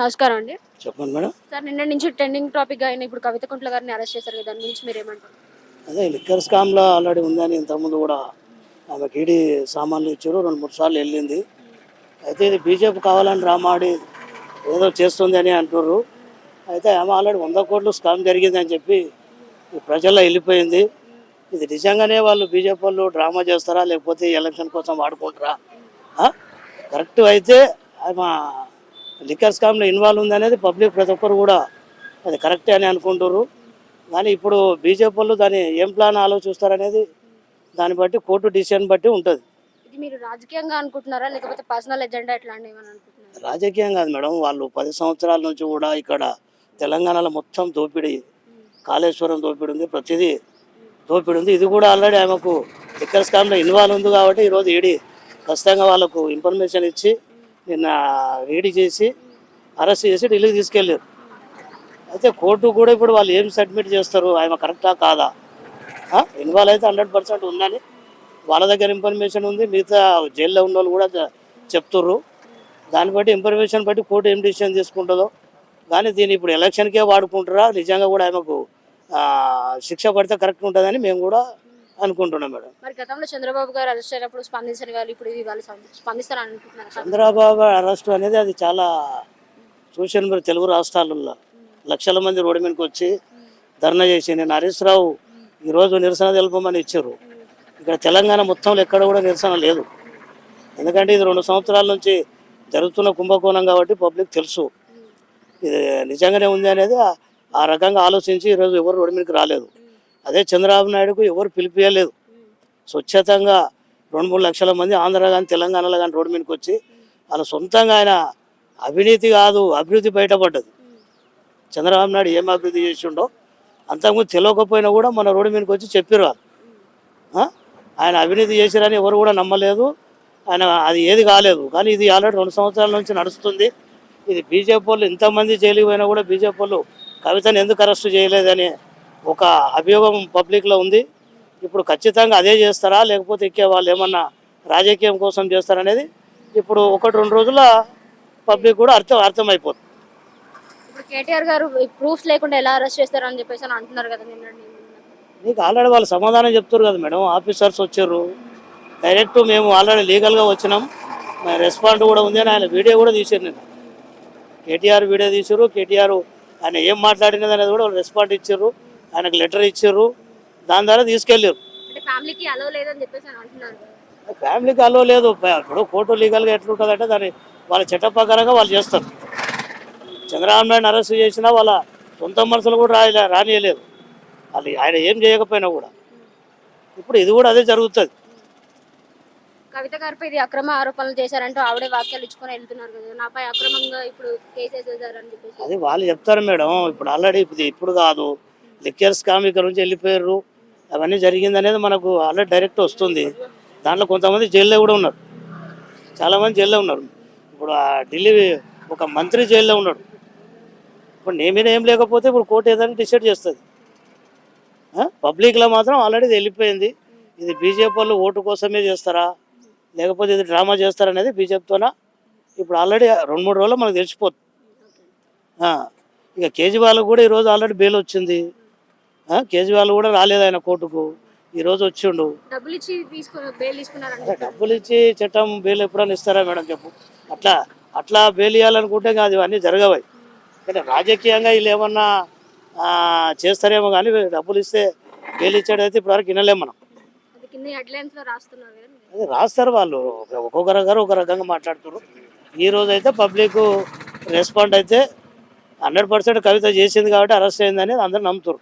నమస్కారం అండి. చెప్పండి మేడం. సార్ నిన్న నుంచి ట్రెండింగ్ టాపిక్‌గా అయిన ఇప్పుడు కవిత కుంట్ల గారిని అరెస్ట్ చేశారు కదా! దాని గురించి మీరేమంటారు? అదే లిక్కర్ స్కామ్‌లో ఆల్రెడీ ఉందని ఇంతకుముందు కూడా ఆమెకి ఈడీ సామాన్లు ఇచ్చారు. 2, 3 సార్లు వెళ్ళింది. అయితే ఇది బీజేపీ కావాలని డ్రామా ఆడి ఏదో చేస్తుంది అని అంటుర్రు. అయితే ఆమె ఆల్రెడీ 100 కోట్లు స్కామ్ జరిగిందని చెప్పి ఈ ప్రజల్లో వెళ్ళిపోయింది. ఇది నిజంగానే వాళ్ళు బీజేపీ వాళ్ళు డ్రామా చేస్తారా, లేకపోతే ఎలక్షన్ కోసం వాడుకుంటారా? ఆ? కరెక్ట్ అయితే ఆమె లిక్కర్ స్కామ్లో ఇన్వాల్వ్ ఉందనేది పబ్లిక్ ప్రతి ఒక్కరు కూడా అది కరెక్టే అని అనుకుంటారు. కానీ ఇప్పుడు బీజేపీ వాళ్ళు దాన్ని ఏం ప్లాన్ ఆలోచిస్తారనేది దాన్ని బట్టి కోర్టు డిసిషన్ బట్టి ఉంటుంది. ఇది మీరు రాజకీయంగా అనుకుంటున్నారా? లేకపోతే పర్సనల్ ఎజెండా ఇట్లాంటివి ఏమైనా అనుకుంటున్నారా? రాజకీయం కాదు మేడం, వాళ్ళు 10 సంవత్సరాల నుంచి కూడా ఇక్కడ తెలంగాణలో మొత్తం దోపిడీ, కాళేశ్వరం దోపిడీ ఉంది, ప్రతిదీ దోపిడీ ఉంది. ఇది కూడా ఆల్రెడీ ఆమెకు లిక్కర్ స్కామ్లో ఇన్వాల్వ్ ఉంది కాబట్టి ఈరోజు ఈడీ ఖచ్చితంగా వాళ్ళకు ఇన్ఫర్మేషన్ ఇచ్చి నిన్న రీడీ చేసి అరెస్ట్ చేసి ఢిల్లీకి తీసుకెళ్ళారు. అయితే కోర్టు కూడా ఇప్పుడు వాళ్ళు ఏం సబ్మిట్ చేస్తారు, ఆమె కరెక్టా కాదా, ఇన్వాల్వ్ అయితే 100% ఉందని వాళ్ళ దగ్గర ఇన్ఫర్మేషన్ ఉంది. మిగతా జైల్లో ఉన్న వాళ్ళు కూడా చెప్తుర్రు. దాన్ని బట్టి ఇన్ఫర్మేషన్ బట్టి కోర్టు ఏం డిసిషన్ తీసుకుంటుందో. కానీ దీన్ని ఇప్పుడు ఎలక్షన్కే వాడుకుంటారా, నిజంగా కూడా ఆమెకు శిక్ష పడితే కరెక్ట్ ఉంటుందని మేము కూడా అనుకుంటున్నాం మేడం. మరి గతంలో చంద్రబాబు గారు అరెస్ట్ అయినప్పుడు స్పందించని వాళ్ళు ఇప్పుడు ఇది వాళ్ళు స్పందిస్తారని అనుకుంటున్నారు. చంద్రబాబు అరెస్ట్ అనేది అది చాలా చూశాను. మీరు తెలుగు రాష్ట్రాలలో లక్షల మంది రోడ్డు మీదకి వచ్చి ధర్నా చేసి నేను హరీష్ రావు ఈరోజు నిరసన తెలపమని ఇచ్చారు. ఇక్కడ తెలంగాణ మొత్తంలో ఎక్కడ కూడా నిరసన లేదు. ఎందుకంటే ఇది 2 సంవత్సరాల నుంచి జరుగుతున్న కుంభకోణం కాబట్టి పబ్లిక్ తెలుసు ఇది నిజంగానే ఉంది అనేది. ఆ రకంగా ఆలోచించి ఈరోజు ఎవరు రోడ్డు మీదకి రాలేదు. అదే చంద్రబాబు నాయుడుకు ఎవరు పిలిపియలేదు. స్వచ్ఛతంగా 2-3 లక్షల మంది ఆంధ్ర కానీ తెలంగాణలో కానీ రోడ్డు మీదకి వచ్చి వాళ్ళ సొంతంగా ఆయన అవినీతి కాదు అభివృద్ధి బయటపడ్డది. చంద్రబాబు నాయుడు ఏం అభివృద్ధి చేసిండో అంతకుముందు తెలియకపోయినా కూడా మన రోడ్డు మీదకి వచ్చి చెప్పారు వాళ్ళు. ఆయన అవినీతి చేశారని ఎవరు కూడా నమ్మలేదు. ఆయన అది ఏది కాలేదు. కానీ ఇది ఆల్రెడీ 2 సంవత్సరాల నుంచి నడుస్తుంది. ఇది బీజేపీ వాళ్ళు ఇంతమంది జైలుకి పోయినా కూడా బీజేపీ వాళ్ళు కవితను ఎందుకు అరెస్టు చేయలేదని ఒక అభియోగం పబ్లిక్లో ఉంది. ఇప్పుడు ఖచ్చితంగా అదే చేస్తారా, లేకపోతే ఎక్కే వాళ్ళు ఏమన్నా రాజకీయం కోసం చేస్తారనేది ఇప్పుడు 1-2 రోజుల పబ్లిక్ కూడా అర్థమైపోతుంది. ఇప్పుడు కేటీఆర్ గారు ప్రూఫ్స్ లేకుండా ఎలా అరెస్ట్ చేస్తారని చెప్పేసి అని అంటున్నారు కదా నిన్న. నీకు ఆల్రెడీ వాళ్ళు సమాధానం చెప్తారు కదా మేడం. ఆఫీసర్స్ వచ్చారు డైరెక్ట్, మేము ఆల్రెడీ లీగల్గా వచ్చినాం, రెస్పాండ్ కూడా ఉంది అని ఆయన వీడియో కూడా తీశారు. నేను కేటీఆర్ వీడియో తీశారు. కేటీఆర్ ఆయన ఏం మాట్లాడినది అనేది కూడా వాళ్ళు రెస్పాండ్ ఇచ్చారు. ఆయనకు లెటర్ ఇచ్చారు. దాని ద్వారా తీసుకెళ్ళారు. ఫ్యామిలీకి అలో లేదని చెప్పేసి అంటున్నారు. ఫ్యామిలీకి అలో లేదు. ఇప్పుడు కోర్టు లీగల్గా ఎట్లుంటుందంటే దాన్ని వాళ్ళ చట్ట ప్రకారంగా వాళ్ళు చేస్తారు. చంద్రబాబు నాయుడు అరెస్ట్ చేసినా వాళ్ళ సొంత మనుషులు కూడా రానియలేదు. వాళ్ళు ఆయన ఏం చేయకపోయినా కూడా ఇప్పుడు ఇది కూడా అదే జరుగుతుంది. కవిత గారిపై ఇది అక్రమ ఆరోపణలు చేశారంటూ ఆవిడే వాక్యాలు ఇచ్చుకొని వెళ్తున్నారు కదా, నాపై అక్రమంగా ఇప్పుడు కేసు వేసేసారని చెప్పేసి. అది వాళ్ళు చెప్తారు మేడం. ఇప్పుడు ఆల్రెడీ ఇప్పుడు కాదు, లిక్కర్ స్కామ్ ఇక్కడ నుంచి వెళ్ళిపోయారు, అవన్నీ జరిగిందనేది మనకు ఆల్రెడీ డైరెక్ట్ వస్తుంది. దాంట్లో కొంతమంది జైల్లో కూడా ఉన్నారు, చాలామంది జైల్లో ఉన్నారు. ఇప్పుడు ఢిల్లీ ఒక మంత్రి జైల్లో ఉన్నాడు. ఇప్పుడు నీ మీద ఏం లేకపోతే ఇప్పుడు కోర్టు ఏదైనా డిసైడ్ చేస్తుంది. పబ్లిక్లో మాత్రం ఆల్రెడీ ఇది వెళ్ళిపోయింది. ఇది బీజేపీ వాళ్ళు ఓటు కోసమే చేస్తారా, లేకపోతే ఇది డ్రామా చేస్తారనేది బీజేపీతోన ఇప్పుడు ఆల్రెడీ 2-3 రోజుల్లో మనకు తెలిసిపోతుంది. ఇక కేజ్రీవాల్ కూడా ఈరోజు ఆల్రెడీ బెయిల్ వచ్చింది. కేజ్రీవాల్ కూడా రాలేదు ఆయన కోర్టుకు, ఈరోజు వచ్చిండు. డబ్బులు ఇచ్చి చట్టం బెయిల్ ఎప్పుడైనా ఇస్తారా మేడం చెప్పు? అట్లా బెయిల్ ఇవ్వాలనుకుంటే అది అన్నీ జరగవాయి. అంటే రాజకీయంగా వీళ్ళు ఏమన్నా చేస్తారేమో కానీ డబ్బులు ఇస్తే బెయిల్ ఇచ్చాడైతే ఇప్పటివరకు వినలేము మనం. అది రాస్తారు వాళ్ళు, ఒక్కొక్కరు ఒక రకంగా మాట్లాడుతున్నారు. ఈరోజు అయితే పబ్లిక్ రెస్పాండ్ అయితే 100% కవిత చేసింది కాబట్టి అరెస్ట్ అయిందని అందరూ నమ్ముతారు.